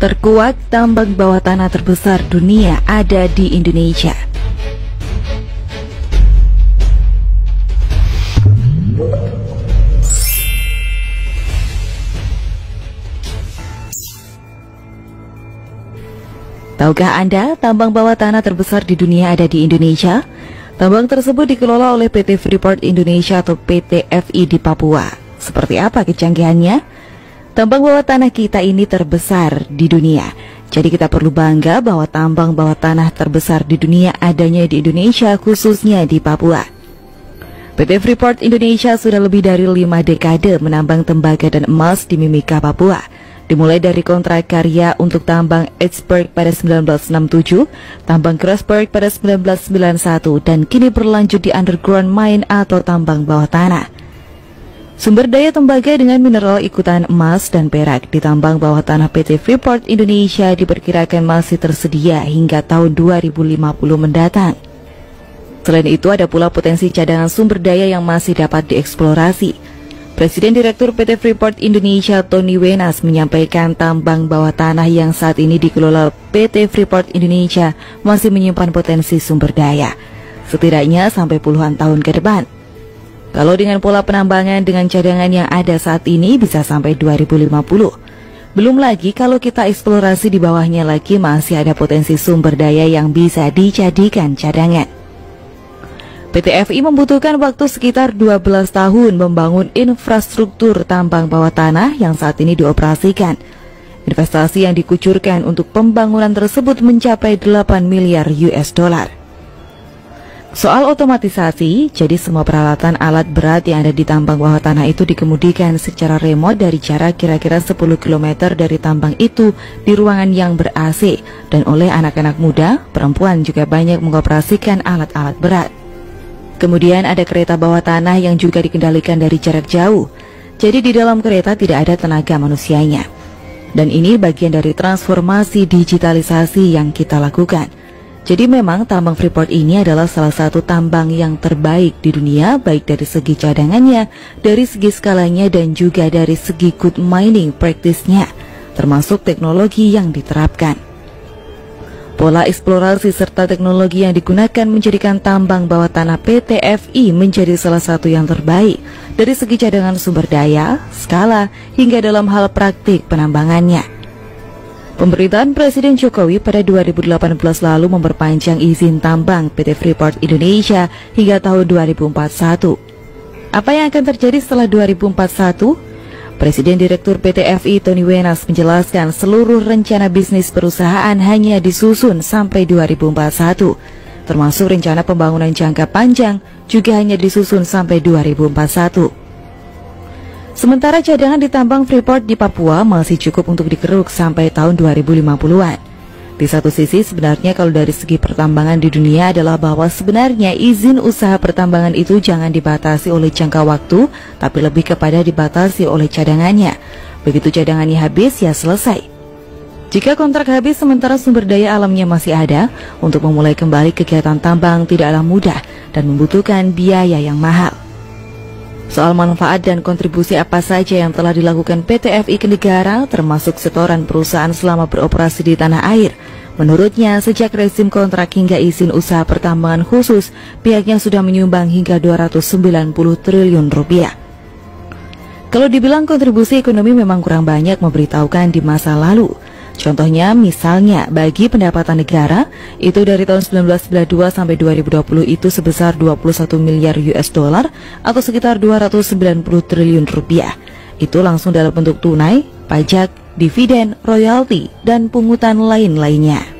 Terkuak, tambang bawah tanah terbesar dunia ada di Indonesia. Tahukah Anda, tambang bawah tanah terbesar di dunia ada di Indonesia? Tambang tersebut dikelola oleh PT Freeport Indonesia atau PT FI di Papua. Seperti apa kecanggihannya? Tambang bawah tanah kita ini terbesar di dunia. Jadi kita perlu bangga bahwa tambang bawah tanah terbesar di dunia adanya di Indonesia, khususnya di Papua. PT Freeport Indonesia sudah lebih dari 5 dekade menambang tembaga dan emas di Mimika, Papua. Dimulai dari kontrak karya untuk tambang Iceberg pada 1967, tambang Grasberg pada 1991, dan kini berlanjut di underground mine atau tambang bawah tanah. Sumber daya tembaga dengan mineral ikutan emas dan perak di tambang bawah tanah PT Freeport Indonesia diperkirakan masih tersedia hingga tahun 2050 mendatang. Selain itu ada pula potensi cadangan sumber daya yang masih dapat dieksplorasi. Presiden Direktur PT Freeport Indonesia Tony Wenas menyampaikan tambang bawah tanah yang saat ini dikelola PT Freeport Indonesia masih menyimpan potensi sumber daya, setidaknya sampai puluhan tahun ke depan. Kalau dengan pola penambangan dengan cadangan yang ada saat ini bisa sampai 2050. Belum lagi kalau kita eksplorasi di bawahnya lagi masih ada potensi sumber daya yang bisa dijadikan cadangan. PT FI membutuhkan waktu sekitar 12 tahun membangun infrastruktur tambang bawah tanah yang saat ini dioperasikan. Investasi yang dikucurkan untuk pembangunan tersebut mencapai 8 miliar US dollar. Soal otomatisasi, jadi semua peralatan alat berat yang ada di tambang bawah tanah itu dikemudikan secara remote dari jarak kira-kira 10 km dari tambang itu di ruangan yang ber-AC, dan oleh anak-anak muda, perempuan juga banyak mengoperasikan alat-alat berat. Kemudian ada kereta bawah tanah yang juga dikendalikan dari jarak jauh, jadi di dalam kereta tidak ada tenaga manusianya. Dan ini bagian dari transformasi digitalisasi yang kita lakukan. Jadi memang tambang Freeport ini adalah salah satu tambang yang terbaik di dunia, baik dari segi cadangannya, dari segi skalanya, dan juga dari segi good mining practice-nya, termasuk teknologi yang diterapkan. Pola eksplorasi serta teknologi yang digunakan menjadikan tambang bawah tanah PT FI menjadi salah satu yang terbaik dari segi cadangan sumber daya, skala, hingga dalam hal praktik penambangannya. Pemerintahan Presiden Jokowi pada 2018 lalu memperpanjang izin tambang PT Freeport Indonesia hingga tahun 2041. Apa yang akan terjadi setelah 2041? Presiden Direktur PT FI Tony Wenas menjelaskan seluruh rencana bisnis perusahaan hanya disusun sampai 2041, termasuk rencana pembangunan jangka panjang juga hanya disusun sampai 2041. Sementara cadangan di tambang Freeport di Papua masih cukup untuk dikeruk sampai tahun 2050-an. Di satu sisi sebenarnya kalau dari segi pertambangan di dunia adalah bahwa sebenarnya izin usaha pertambangan itu jangan dibatasi oleh jangka waktu, tapi lebih kepada dibatasi oleh cadangannya. Begitu cadangannya habis, ya selesai. Jika kontrak habis sementara sumber daya alamnya masih ada, untuk memulai kembali kegiatan tambang tidaklah mudah dan membutuhkan biaya yang mahal. Soal manfaat dan kontribusi apa saja yang telah dilakukan PT FI ke negara, termasuk setoran perusahaan selama beroperasi di tanah air. Menurutnya, sejak rezim kontrak hingga izin usaha pertambangan khusus, pihaknya sudah menyumbang hingga 290 triliun rupiah. Kalau dibilang kontribusi ekonomi memang kurang banyak memberitahukan di masa lalu. Contohnya misalnya bagi pendapatan negara itu dari tahun 1992 sampai 2020 itu sebesar 21 miliar US dollar atau sekitar 290 triliun rupiah. Itu langsung dalam bentuk tunai, pajak, dividen, royalti, dan pungutan lain-lainnya.